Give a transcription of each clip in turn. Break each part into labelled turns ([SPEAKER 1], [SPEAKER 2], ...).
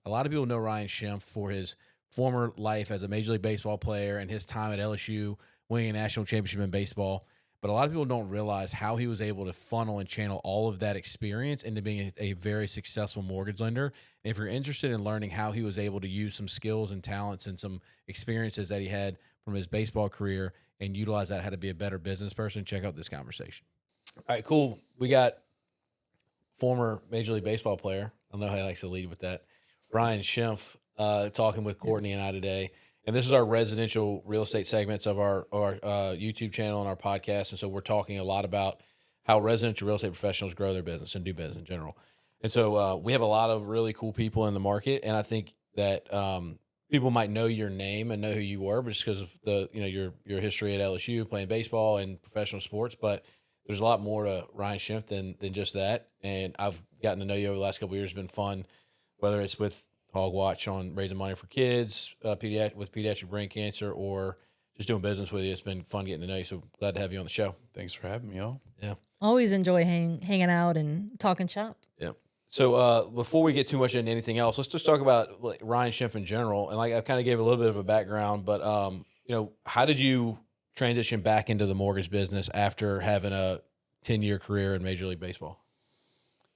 [SPEAKER 1] a lot of people know Ryan Schimpf for his former life as a Major League Baseball player and his time at LSU winning a national championship in baseball. But a lot of people don't realize how he was able to funnel and channel all of that experience into being a very successful mortgage lender. And if you're interested in learning how he was able to use some skills and talents and some experiences that he had from his baseball career and utilize that how to be a better business person, check out this conversation. All right, cool. We got former Major League Baseball player. I know how he likes to lead with that. Ryan Schimpf talking with Courtney and I today. And this is our residential real estate segments of our YouTube channel and our podcast. And so we're talking a lot about how residential real estate professionals grow their business and do business in general. And so we have a lot of really cool people in the market. And I think that people might know your name and know who you were, but just because of the your history at LSU playing baseball and professional sports. But there's a lot more to Ryan Schimpf than just that. And I've gotten to know you over the last couple of years. It's been fun, whether it's with Hog Watch on raising money for kids with pediatric brain cancer, or just doing business with you. It's been fun getting to know you. So glad to have you on the show.
[SPEAKER 2] Thanks for having me, y'all.
[SPEAKER 1] Yeah.
[SPEAKER 3] Always enjoy hanging out and talking shop.
[SPEAKER 1] Yeah. So before we get too much into anything else, let's just talk about Ryan Schimpf in general. And like I kind of gave a little bit of a background, but how did you transition back into the mortgage business after having a 10-year career in Major League Baseball?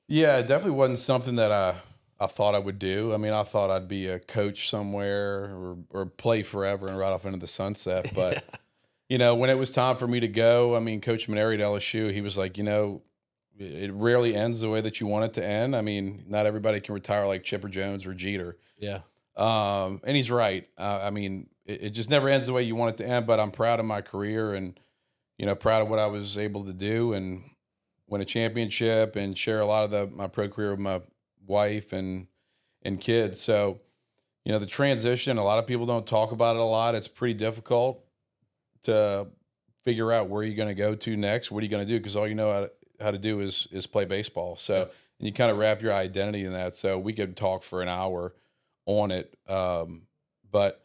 [SPEAKER 2] Yeah, it definitely wasn't something that I thought I would do. I mean, I thought I'd be a coach somewhere or play forever and ride off into the sunset. But, when it was time for me to go, I mean, Coach Maneri at LSU, he was like, it rarely ends the way that you want it to end. I mean, not everybody can retire like Chipper Jones or Jeter.
[SPEAKER 1] Yeah.
[SPEAKER 2] And he's right. I mean, it just never ends the way you want it to end, but I'm proud of my career and, proud of what I was able to do and win a championship and share a lot of my pro career with my wife and kids. So, the transition, a lot of people don't talk about it a lot. It's pretty difficult to figure out where you're going to go to next. What are you going to do? Because all you know how to do is play baseball. So, and you kind of wrap your identity in that. So we could talk for an hour on it. But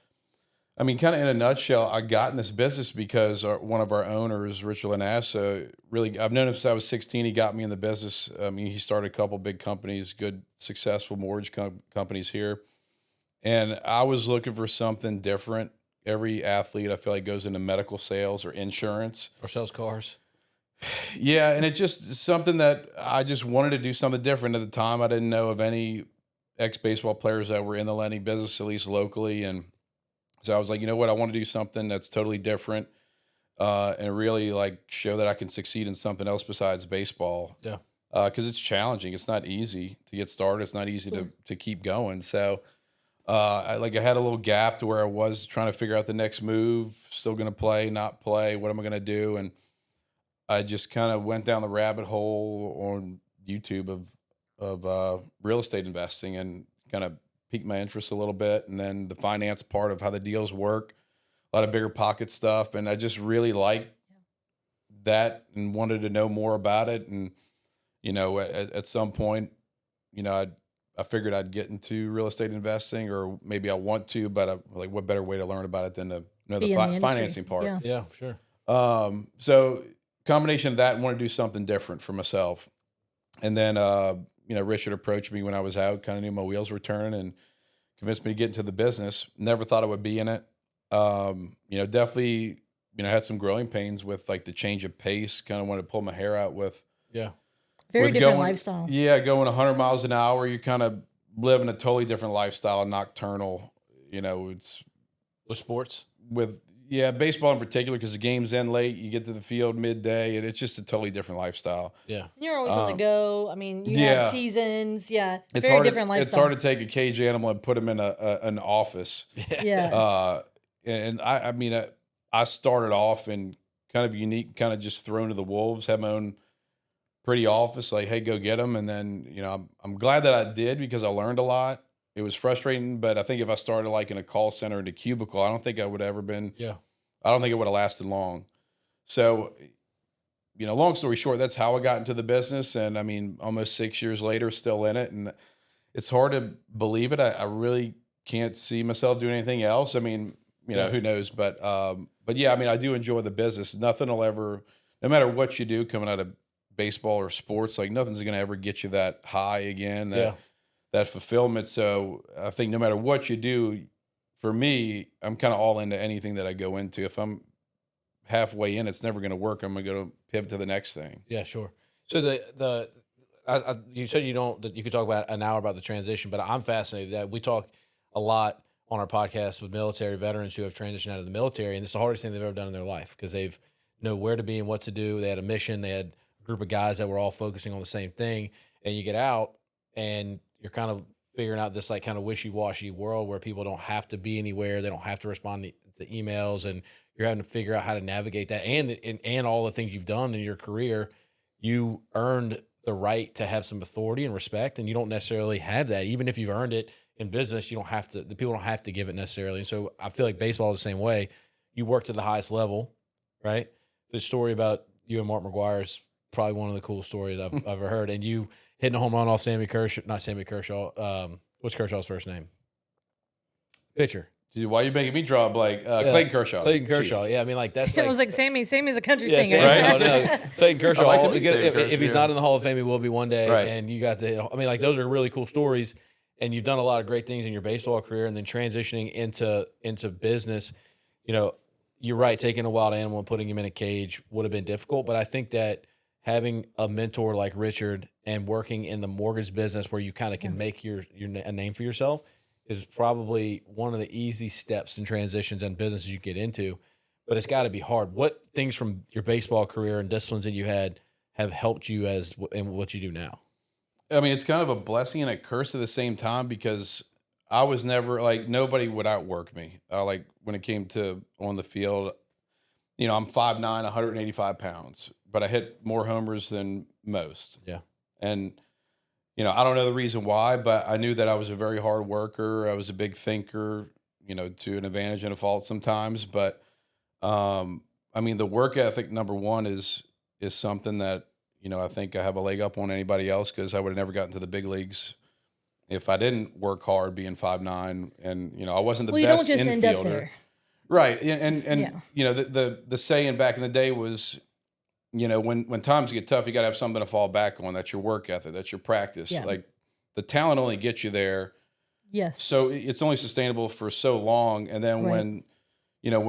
[SPEAKER 2] I mean, kind of in a nutshell, I got in this business because one of our owners, Richard Lanassa, really, I've known him since I was 16. He got me in the business. I mean, he started a couple big companies, good, successful mortgage companies here. And I was looking for something different. Every athlete, I feel like, goes into medical sales or insurance.
[SPEAKER 1] Or sells cars.
[SPEAKER 2] Yeah, and it just something that I just wanted to do something different. At the time, I didn't know of any ex-baseball players that were in the lending business, at least locally. And so I was like, you know what, I want to do something that's totally different and really like show that I can succeed in something else besides baseball.
[SPEAKER 1] Yeah.
[SPEAKER 2] Because it's challenging. It's not easy to get started. It's not easy to keep going. So I had a little gap to where I was trying to figure out the next move, still going to play, not play, what am I going to do? And I just kind of went down the rabbit hole on YouTube of real estate investing and kind of piqued my interest a little bit. And then the finance part of how the deals work, a lot of bigger pocket stuff. And I just really liked that and wanted to know more about it. And, at some point, I figured I'd get into real estate investing, or maybe I want to, but what better way to learn about it than to know the financing part.
[SPEAKER 1] Yeah, sure.
[SPEAKER 2] So combination of that and want to do something different for myself. And then, Richard approached me when I was out, kind of knew my wheels were turning and convinced me to get into the business. Never thought I would be in it. Definitely, had some growing pains with like the change of pace, kind of wanted to pull my hair out with.
[SPEAKER 1] Yeah.
[SPEAKER 3] Very different lifestyle.
[SPEAKER 2] Yeah. Going 100 miles an hour, you're kind of living a totally different lifestyle, nocturnal, it's
[SPEAKER 1] With sports?
[SPEAKER 2] Baseball in particular, because the games end late, you get to the field midday, and it's just a totally different lifestyle.
[SPEAKER 1] Yeah.
[SPEAKER 3] You're always on the go. I mean, you have seasons. Yeah.
[SPEAKER 2] It's
[SPEAKER 3] very
[SPEAKER 2] hard
[SPEAKER 3] different lifestyle.
[SPEAKER 2] It's hard to take a cage animal and put him in an office.
[SPEAKER 3] Yeah.
[SPEAKER 2] And I started off in kind of unique, kind of just thrown to the wolves, had my own pretty office, like, hey, go get them. And then, I'm glad that I did because I learned a lot. It was frustrating, but I think if I started like in a call center in a cubicle, I don't think I would have ever been.
[SPEAKER 1] Yeah.
[SPEAKER 2] I don't think it would have lasted long. So, long story short, that's how I got into the business. And I mean, almost 6 years later, still in it. And it's hard to believe it. I really can't see myself doing anything else. I mean, who knows? But yeah, I mean, I do enjoy the business. Nothing will ever, no matter what you do coming out of baseball or sports, like nothing's going to ever get you that high again. fulfillment. So I think no matter what you do, for me, I'm kind of all into anything that I go into. If I'm halfway in, it's never going to work. I'm going to go pivot to the next thing.
[SPEAKER 1] Yeah, sure. So you said that you could talk about an hour about the transition, but I'm fascinated that we talk a lot on our podcast with military veterans who have transitioned out of the military, and it's the hardest thing they've ever done in their life because they've know where to be and what to do. They had a mission. They had a group of guys that were all focusing on the same thing, and you get out and you're kind of figuring out this like kind of wishy-washy world where people don't have to be anywhere. They don't have to respond to emails, and you're having to figure out how to navigate that. And all the things you've done in your career, you earned the right to have some authority and respect, and you don't necessarily have that. Even if you've earned it in business, you don't have to. The people don't have to give it necessarily. And so I feel like baseball is the same way. You work to the highest level, right? The story about you and Mark McGwire is probably one of the coolest stories I've ever heard. And you hitting a home run off not Sammy Kershaw. What's Kershaw's first name? Pitcher.
[SPEAKER 2] Dude, why are you making me draw a blank? Clayton Kershaw.
[SPEAKER 1] Clayton Kershaw. Yeah, I mean, like that's.
[SPEAKER 3] It was like Sammy. Sammy's a country singer,
[SPEAKER 1] right? No. Clayton Kershaw.
[SPEAKER 2] Like if
[SPEAKER 1] he's not in the Hall of Fame, he will be one day.
[SPEAKER 2] Right.
[SPEAKER 1] And you got I mean, like those are really cool stories. And you've done a lot of great things in your baseball career, and then transitioning into business. You know, you're right. Taking a wild animal and putting him in a cage would have been difficult, but I think that having a mentor like Richard and working in the mortgage business where you kind of can make a name for yourself is probably one of the easy steps and transitions and businesses you get into. But it's got to be hard. What things from your baseball career and disciplines that you had have helped you in what you do now?
[SPEAKER 2] I mean, it's kind of a blessing and a curse at the same time because I was never like nobody would outwork me. Like when it came to on the field, you know, I'm 5'9", 185 pounds, but I hit more homers than most.
[SPEAKER 1] Yeah.
[SPEAKER 2] And, you know, I don't know the reason why, but I knew that I was a very hard worker. I was a big thinker, you know, to an advantage and a fault sometimes. But, I mean, the work ethic, number one, is something that, you know, I think I have a leg up on anybody else because I would have never gotten to the big leagues if I didn't work hard being 5'9", and, you know, I wasn't the best
[SPEAKER 3] infielder. You don't just end up there.
[SPEAKER 2] Right. And you know, the saying back in the day was, you know, when times get tough, you got to have something to fall back on. That's your work ethic. That's your practice.
[SPEAKER 3] Yeah.
[SPEAKER 2] Like the talent only gets you there.
[SPEAKER 3] Yes.
[SPEAKER 2] So it's only sustainable for so long. And then when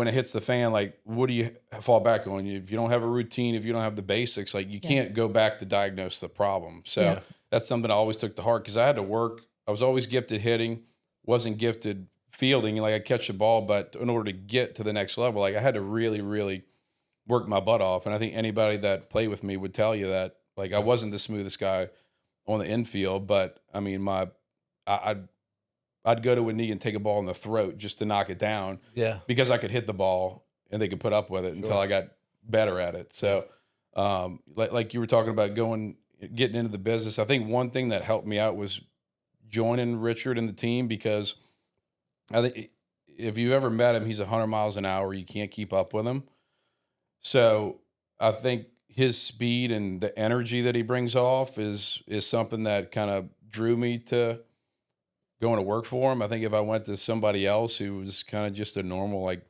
[SPEAKER 2] it hits the fan, like, what do you fall back on? If you don't have a routine, if you don't have the basics, like you can't go back to diagnose the problem. So that's something I always took to heart because I had to work. I was always gifted hitting, wasn't gifted fielding. Like I catch the ball, but in order to get to the next level, like I had to really, really work my butt off. And I think anybody that played with me would tell you that, like, I wasn't the smoothest guy on the infield, but I mean, I'd go to a knee and take a ball in the throat just to knock it down.
[SPEAKER 1] Yeah.
[SPEAKER 2] Because I could hit the ball and they could put up with it until I got better at it. So, like you were talking about getting into the business, I think one thing that helped me out was joining Richard and the team because I think if you ever met him, he's 100 miles an hour. You can't keep up with him. So I think his speed and the energy that he brings off is something that kind of drew me to going to work for him. I think if I went to somebody else who was kind of just a normal, like,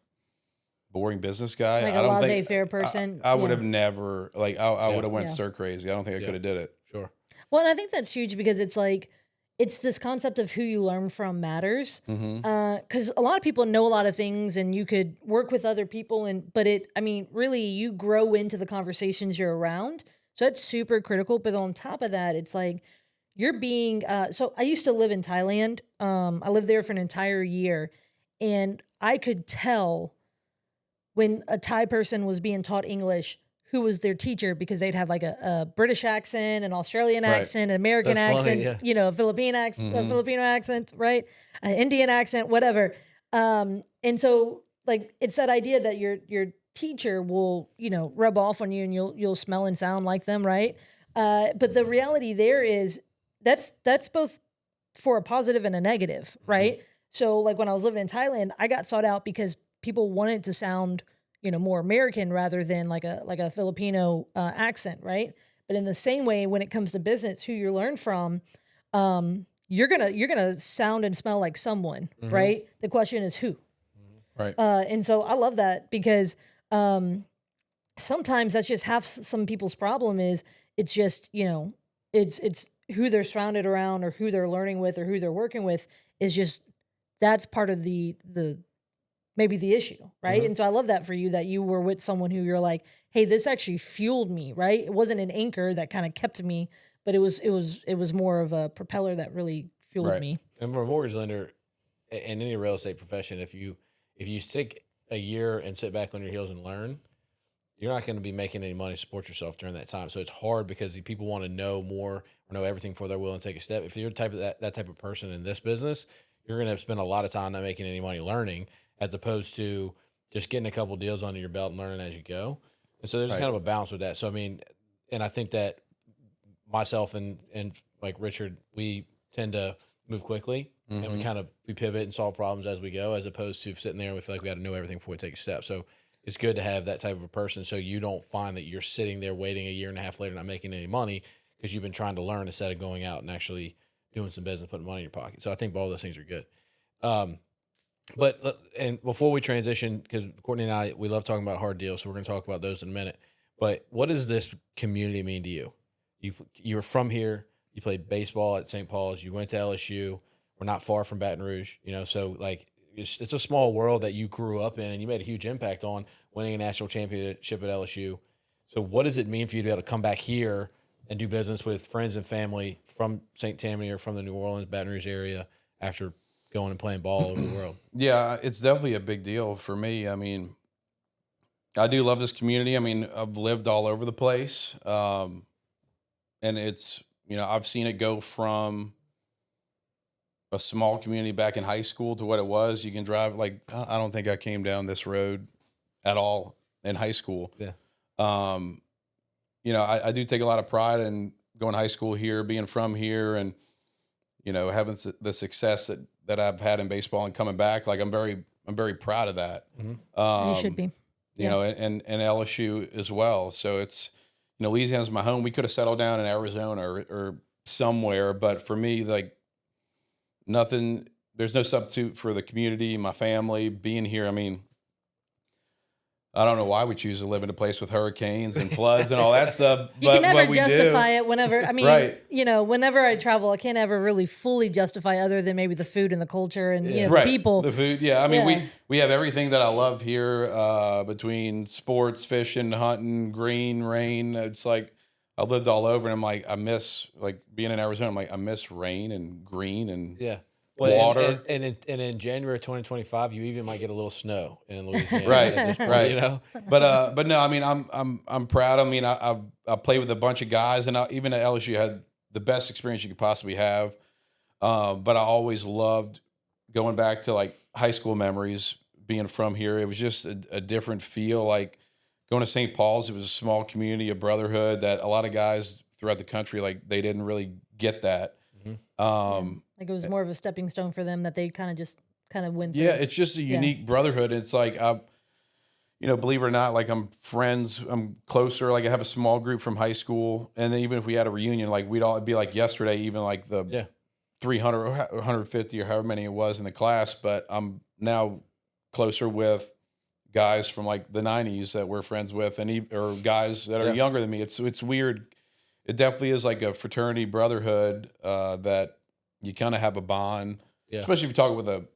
[SPEAKER 2] boring business guy,
[SPEAKER 3] like
[SPEAKER 2] I don't think
[SPEAKER 3] laissez-faire person,
[SPEAKER 2] I would have never, like, I would have went
[SPEAKER 3] Yeah.
[SPEAKER 2] stir crazy. I don't think I could have did it.
[SPEAKER 1] Sure.
[SPEAKER 3] Well, and I think that's huge because it's like, it's this concept of who you learn from matters. Because a lot of people know a lot of things and you could work with other people, but really you grow into the conversations you're around. So that's super critical. But on top of that, it's like you're being, so I used to live in Thailand. I lived there for an entire year and I could tell when a Thai person was being taught English, who was their teacher, because they'd have like a British accent, an Australian accent, an American accent, you know, a Filipino accent, right? An Indian accent, whatever. And so like, it's that idea that your teacher will, you know, rub off on you and you'll smell and sound like them. Right. But the reality there is that's both for a positive and a negative. Right. So like when I was living in Thailand, I got sought out because people wanted to sound, you know, more American rather than like a Filipino accent, right? But in the same way, when it comes to business, who you learn from, you're gonna sound and smell like someone, right? The question is who,
[SPEAKER 2] right?
[SPEAKER 3] And so I love that because sometimes that's just half some people's problem is it's just, you know, it's who they're surrounded around or who they're learning with or who they're working with is just, that's part of the maybe the issue, right? And so I love that for you, that you were with someone who you're like, hey, this actually fueled me, right? It wasn't an anchor that kind of kept me, but it was more of a propeller that really fueled me.
[SPEAKER 1] And for a mortgage lender in any real estate profession, if you stick a year and sit back on your heels and learn, you're not going to be making any money to support yourself during that time. So it's hard because the people want to know more or know everything before they're willing to take a step. If you're that type of person in this business, you're going to spend a lot of time not making any money learning, as opposed to just getting a couple deals under your belt and learning as you go. And so there's kind of a balance with that. So, I mean, and I think that myself and like Richard, we tend to move quickly and we pivot and solve problems as we go, as opposed to sitting there and we feel like we got to know everything before we take a step. So it's good to have that type of a person, so you don't find that you're sitting there waiting a year and a half later not making any money because you've been trying to learn instead of going out and actually doing some business, putting money in your pocket. So I think all those things are good. But and before we transition, because Courtney and I, we love talking about hard deals, so we're going to talk about those in a minute. But what does this community mean to you? You're from here. You played baseball at St. Paul's. You went to LSU. We're not far from Baton Rouge, so like it's a small world that you grew up in, and you made a huge impact on winning a national championship at LSU. So what does it mean for you to be able to come back here and do business with friends and family from St. Tammany or from the New Orleans, Baton Rouge area after going and playing ball all over the world?
[SPEAKER 2] Yeah, it's definitely a big deal for me. I mean, I do love this community. I mean, I've lived all over the place. And it's, I've seen it go from a small community back in high school to what it was. You can drive, like, I don't think I came down this road at all in high school.
[SPEAKER 1] Yeah.
[SPEAKER 2] I do take a lot of pride in going to high school here, being from here, and, having the success that I've had in baseball and coming back. Like, I'm very proud of that.
[SPEAKER 3] You should be.
[SPEAKER 2] And LSU as well. So it's, Louisiana's my home. We could have settled down in Arizona or somewhere, but for me, like, there's no substitute for the community, my family, being here. I mean, I don't know why we choose to live in a place with hurricanes and floods and all that stuff.
[SPEAKER 3] You can never justify it whenever, I mean,
[SPEAKER 2] right.
[SPEAKER 3] Whenever I travel, I can't ever really fully justify other than maybe the food and the culture and,
[SPEAKER 2] right.
[SPEAKER 3] the people.
[SPEAKER 2] The food, yeah. I mean, we have everything that I love here, between sports, fishing, hunting, green, rain. It's like, I lived all over, and I'm like, I miss, like, being in Arizona. I'm like, I miss rain and green and water.
[SPEAKER 1] And in January 2025, you even might get a little snow in Louisiana.
[SPEAKER 2] Right, right. But no, I mean, I'm proud. I mean, I played with a bunch of guys, and even at LSU, had the best experience you could possibly have. But I always loved going back to, like, high school memories, being from here. It was just a different feel. Like, going to St. Paul's, it was a small community, a brotherhood that a lot of guys throughout the country, like, they didn't really get that.
[SPEAKER 3] Like, it was more of a stepping stone for them that they kind of went through.
[SPEAKER 2] Yeah, it's just a unique brotherhood. It's like, believe it or not, like, I'm closer. Like, I have a small group from high school, and even if we had a reunion, like, it'd be like yesterday, even like the 300 or 150 or however many it was in the class. But I'm now closer with guys from, like, the 90s that we're friends with, or guys that are younger than me. It's weird. It definitely is like a fraternity brotherhood, that you kind of have a bond, especially if you're talking with a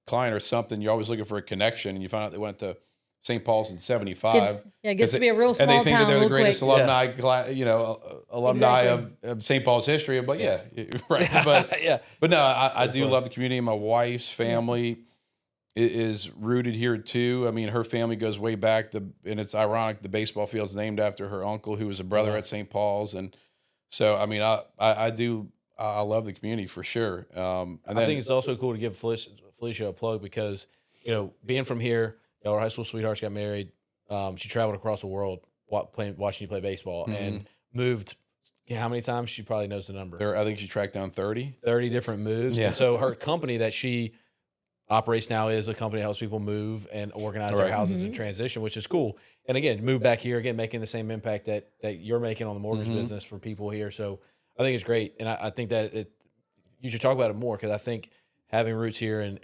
[SPEAKER 2] client or something. You're always looking for a connection, and you find out they went to St. Paul's in '75.
[SPEAKER 3] It gets to be a real small
[SPEAKER 2] town. And they think that they're the greatest alumni, of St. Paul's history. But right. But no, I do love the community. My wife's family is rooted here too. I mean, her family goes way back. And it's ironic, the baseball field's named after her uncle, who was a brother at St. Paul's. And so, I mean, I love the community for sure. And
[SPEAKER 1] I think it's also cool to give Felicia a plug because, being from here, our high school sweethearts got married. She traveled across the world watching you play baseball and moved. How many times? She probably knows the number.
[SPEAKER 2] I think she tracked down 30
[SPEAKER 1] different moves. Yeah. And so her company that she operates now is a company that helps people move and organize their houses in transition, which is cool. And again, move back here, again, making the same impact that you're making on the mortgage business for people here. So I think it's great. And I think that you should talk about it more, because I think having roots here and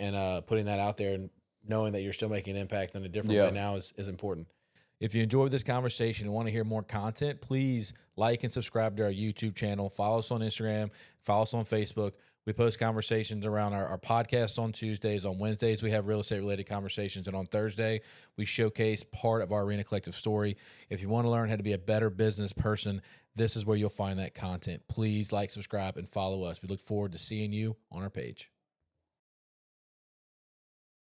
[SPEAKER 1] putting that out there and knowing that you're still making an impact in a different way now is important. If you enjoyed this conversation and want to hear more content, please like and subscribe to our YouTube channel. Follow us on Instagram. Follow us on Facebook. We post conversations around our podcast on Tuesdays. On Wednesdays, we have real estate-related conversations. And on Thursday, we showcase part of our Arena Collective story. If you want to learn how to be a better business person, this is where you'll find that content. Please like, subscribe, and follow us. We look forward to seeing you on our page.